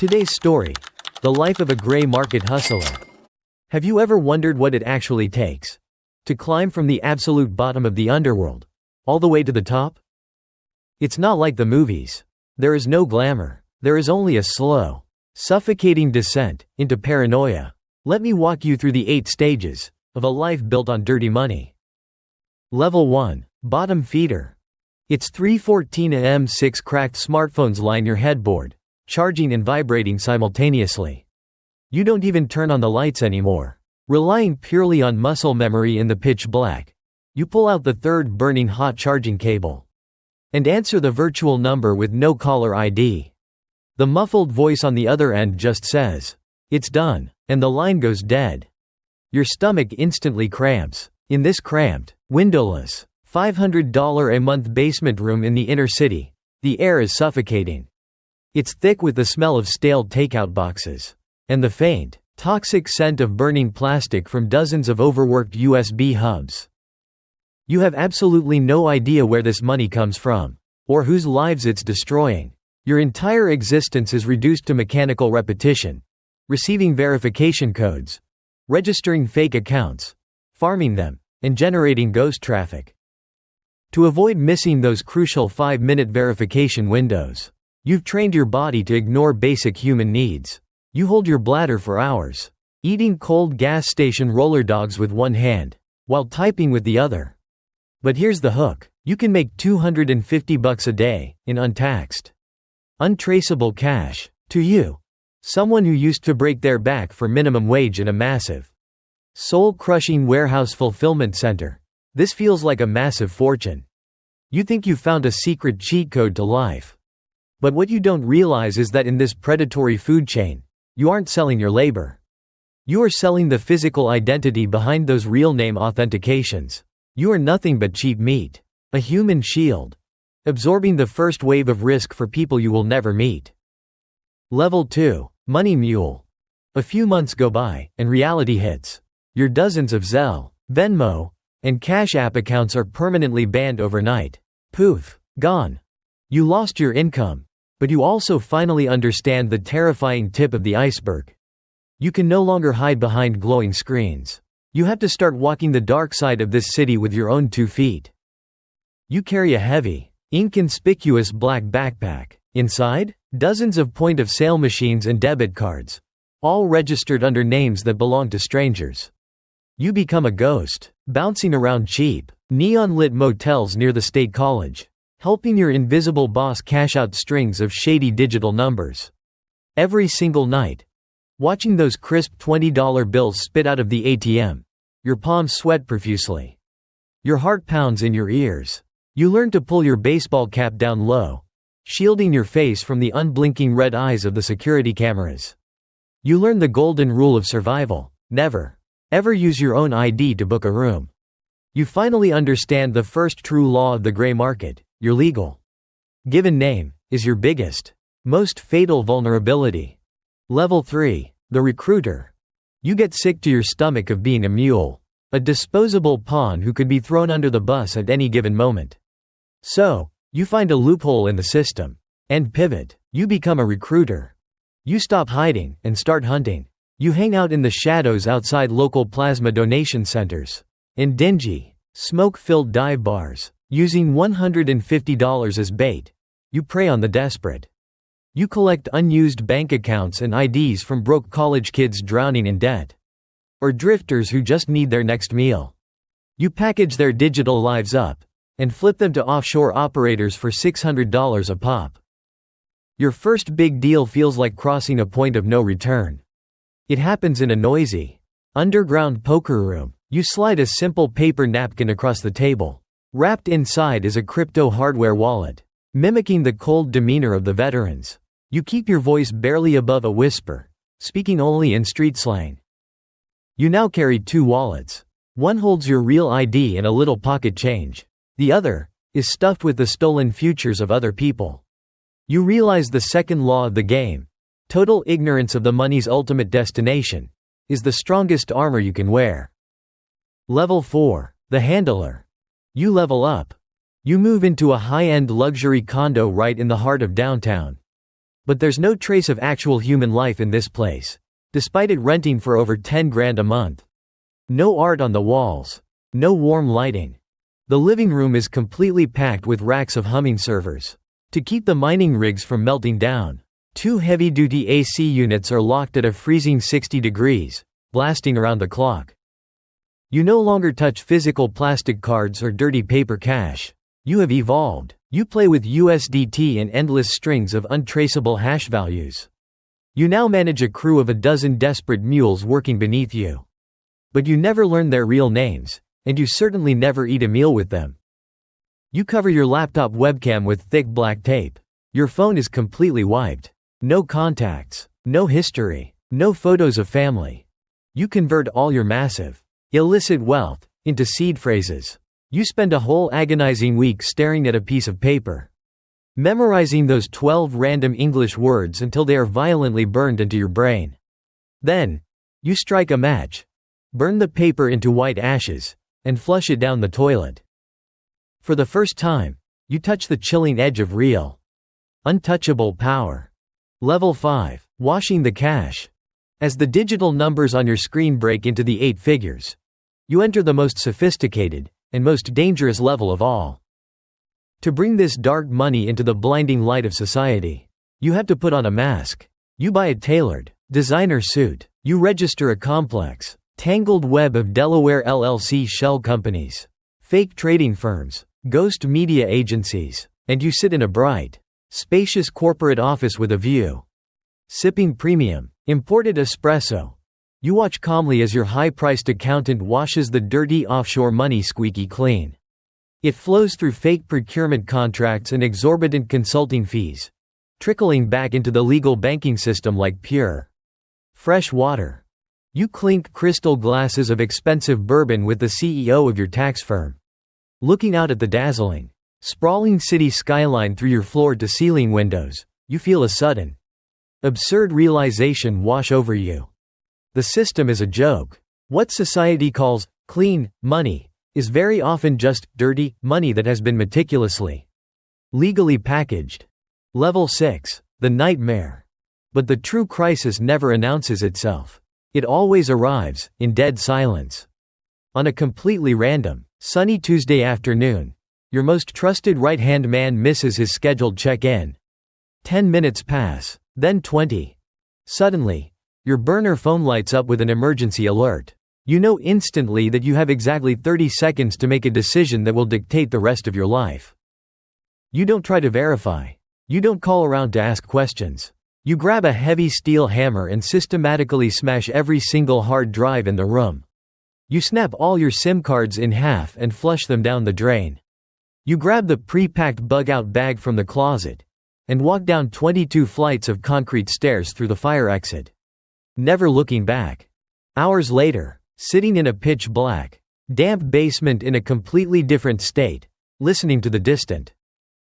Today's story: the life of a gray market hustler. Have you ever wondered what it actually takes to climb from the absolute bottom of the underworld all the way to the top? It's not like the movies. There is no glamour. There is only a slow, suffocating descent into paranoia. Let me walk you through the 8 stages of a life built on dirty money. Level 1: Bottom Feeder. It's 3:14 a.m. 6 cracked smartphones line your headboard, charging and vibrating simultaneously. You don't even turn on the lights anymore. Relying purely on muscle memory in the pitch black, you pull out the third burning hot charging cable and answer the virtual number with no caller ID. The muffled voice on the other end just says, "It's done," and the line goes dead. Your stomach instantly cramps. In this cramped, windowless, $500 a month basement room in the inner city, the air is suffocating. It's thick with the smell of stale takeout boxes and the faint, toxic scent of burning plastic from dozens of overworked USB hubs. You have absolutely no idea where this money comes from, or whose lives it's destroying. Your entire existence is reduced to mechanical repetition: receiving verification codes, registering fake accounts, farming them, and generating ghost traffic. To avoid missing those crucial 5-minute verification windows, you've trained your body to ignore basic human needs. You hold your bladder for hours, eating cold gas station roller dogs with one hand, while typing with the other. But here's the hook: you can make $250 a day, in untaxed, untraceable cash, to you. Someone who used to break their back for minimum wage in a massive, soul-crushing warehouse fulfillment center. This feels like a massive fortune. You think you found a secret cheat code to life. But what you don't realize is that in this predatory food chain, you aren't selling your labor. You are selling the physical identity behind those real name authentications. You are nothing but cheap meat. A human shield, absorbing the first wave of risk for people you will never meet. Level 2: Money Mule. A few months go by, and reality hits. Your dozens of Zelle, Venmo, and Cash App accounts are permanently banned overnight. Poof, gone. You lost your income, but you also finally understand the terrifying tip of the iceberg. You can no longer hide behind glowing screens. You have to start walking the dark side of this city with your own 2 feet. You carry a heavy, inconspicuous black backpack. Inside, dozens of point-of-sale machines and debit cards, all registered under names that belong to strangers. You become a ghost, bouncing around cheap, neon-lit motels near the state college, helping your invisible boss cash out strings of shady digital numbers. Every single night, watching those crisp $20 bills spit out of the ATM, your palms sweat profusely. Your heart pounds in your ears. You learn to pull your baseball cap down low, shielding your face from the unblinking red eyes of the security cameras. You learn the golden rule of survival: never, ever use your own ID to book a room. You finally understand the first true law of the gray market: your legal given name is your biggest, most fatal vulnerability. Level 3: The Recruiter. You get sick to your stomach of being a mule, a disposable pawn who could be thrown under the bus at any given moment. So, you find a loophole in the system and pivot. You become a recruiter. You stop hiding and start hunting. You hang out in the shadows outside local plasma donation centers, in dingy, smoke-filled dive bars, using $150 as bait. You prey on the desperate. You collect unused bank accounts and IDs from broke college kids drowning in debt, or drifters who just need their next meal. You package their digital lives up and flip them to offshore operators for $600 a pop. Your first big deal feels like crossing a point of no return. It happens in a noisy, underground poker room. You slide a simple paper napkin across the table. Wrapped inside is a crypto hardware wallet, mimicking the cold demeanor of the veterans. You keep your voice barely above a whisper, speaking only in street slang. You now carry 2 wallets. One holds your real ID and a little pocket change. The other is stuffed with the stolen futures of other people. You realize the second law of the game: total ignorance of the money's ultimate destination is the strongest armor you can wear. Level 4: The Handler. You level up. You move into a high-end luxury condo right in the heart of downtown. But there's no trace of actual human life in this place, despite it renting for over 10 grand a month. No art on the walls. No warm lighting. The living room is completely packed with racks of humming servers to keep the mining rigs from melting down. 2 heavy-duty AC units are locked at a freezing 60 degrees, blasting around the clock. You no longer touch physical plastic cards or dirty paper cash. You have evolved. You play with USDT and endless strings of untraceable hash values. You now manage a crew of a dozen desperate mules working beneath you. But you never learn their real names, and you certainly never eat a meal with them. You cover your laptop webcam with thick black tape. Your phone is completely wiped. No contacts, no history, no photos of family. You convert all your massive, illicit wealth into seed phrases. You spend a whole agonizing week staring at a piece of paper, memorizing those 12 random English words until they are violently burned into your brain. Then, you strike a match, burn the paper into white ashes, and flush it down the toilet. For the first time, you touch the chilling edge of real, untouchable power. Level 5. Washing the cash. As the digital numbers on your screen break into the 8 figures, you enter the most sophisticated and most dangerous level of all. To bring this dark money into the blinding light of society, you have to put on a mask. You buy a tailored, designer suit. You register a complex, tangled web of Delaware LLC shell companies, fake trading firms, ghost media agencies, and you sit in a bright, spacious corporate office with a view. Sipping premium, imported espresso. You watch calmly as your high-priced accountant washes the dirty offshore money squeaky clean. It flows through fake procurement contracts and exorbitant consulting fees, trickling back into the legal banking system like pure, fresh water. You clink crystal glasses of expensive bourbon with the CEO of your tax firm, looking out at the dazzling, sprawling city skyline through your floor-to-ceiling windows. You feel a sudden, absurd realization wash over you. The system is a joke. What society calls clean money is very often just dirty money that has been meticulously, legally packaged. Level 6. The nightmare. But the true crisis never announces itself. It always arrives, in dead silence. On a completely random, sunny Tuesday afternoon, your most trusted right-hand man misses his scheduled check-in. 10 minutes pass, then 20. Suddenly, your burner phone lights up with an emergency alert. You know instantly that you have exactly 30 seconds to make a decision that will dictate the rest of your life. You don't try to verify. You don't call around to ask questions. You grab a heavy steel hammer and systematically smash every single hard drive in the room. You snap all your SIM cards in half and flush them down the drain. You grab the pre-packed bug-out bag from the closet and walk down 22 flights of concrete stairs through the fire exit, never looking back. Hours later, sitting in a pitch-black, damp basement in a completely different state, listening to the distant,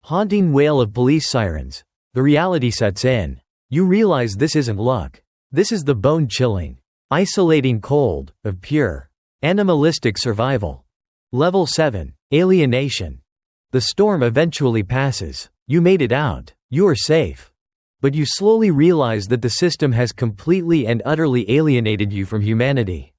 haunting wail of police sirens, the reality sets in. You realize this isn't luck. This is the bone-chilling, isolating cold of pure, animalistic survival. Level 7. Alienation. The storm eventually passes. You made it out. You are safe. But you slowly realize that the system has completely and utterly alienated you from humanity.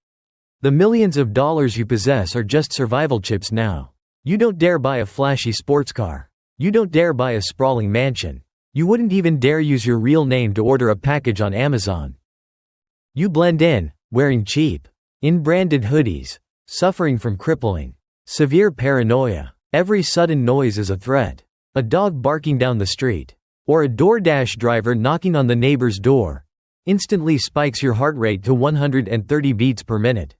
The millions of dollars you possess are just survival chips now. You don't dare buy a flashy sports car. You don't dare buy a sprawling mansion. You wouldn't even dare use your real name to order a package on Amazon. You blend in, wearing cheap, in-branded hoodies, suffering from crippling, severe paranoia. Every sudden noise is a threat. A dog barking down the street, or a DoorDash driver knocking on the neighbor's door, instantly spikes your heart rate to 130 beats per minute.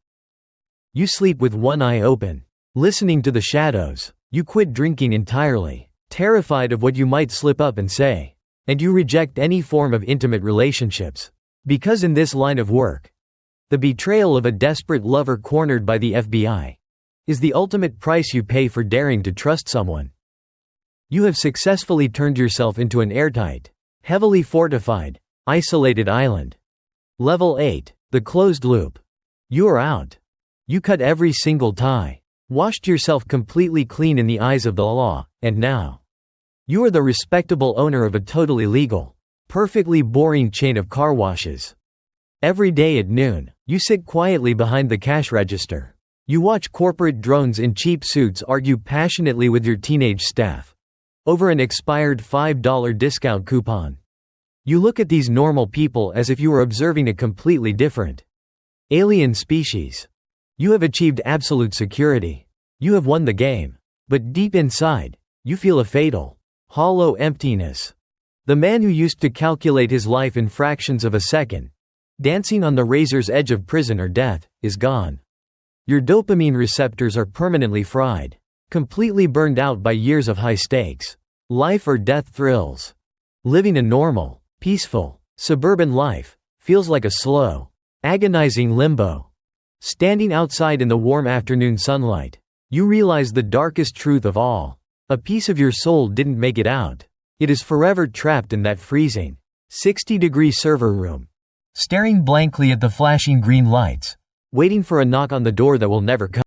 You sleep with one eye open, listening to the shadows. You quit drinking entirely, terrified of what you might slip up and say. And you reject any form of intimate relationships. Because in this line of work, the betrayal of a desperate lover cornered by the FBI is the ultimate price you pay for daring to trust someone. You have successfully turned yourself into an airtight, heavily fortified, isolated island. Level 8. The closed loop. You are out. You cut every single tie, washed yourself completely clean in the eyes of the law, and now you are the respectable owner of a totally legal, Perfectly boring chain of car washes. Every day at noon, you sit quietly behind the cash register. You watch corporate drones in cheap suits argue passionately with your teenage staff over an expired $5 discount coupon. You look at these normal people as if you were observing a completely different alien species. You have achieved absolute security. You have won the game. But deep inside, you feel a fatal, hollow emptiness. The man who used to calculate his life in fractions of a second, dancing on the razor's edge of prison or death, is gone. Your dopamine receptors are permanently fried, completely burned out by years of high stakes, life or death thrills. Living a normal, peaceful, suburban life feels like a slow, agonizing limbo. Standing outside in the warm afternoon sunlight, you realize the darkest truth of all. A piece of your soul didn't make it out. It is forever trapped in that freezing, 60-degree server room, staring blankly at the flashing green lights, waiting for a knock on the door that will never come.